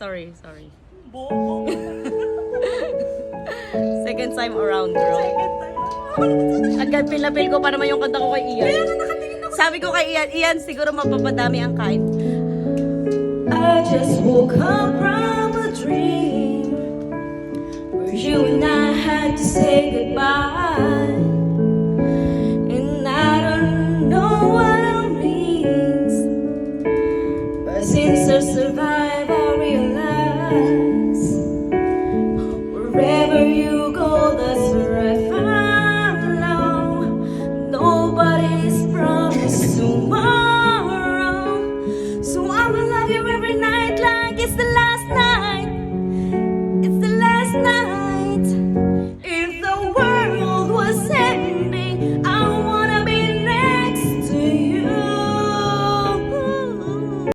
Sorry. Bobo. Second time around, girl. Second time. Agad pinapil ko pa naman yung kanta ko kay Ian. Kaya nga nakatingin ako. Sabi ko kay Ian, siguro mapapadami ang kain. I just woke up from a dream where you and I had to say goodbye, and I don't know what it means, but since I survived, I realize wherever you go, that's where I follow. Nobody's promised tomorrow, so I will love you every night like it's the last.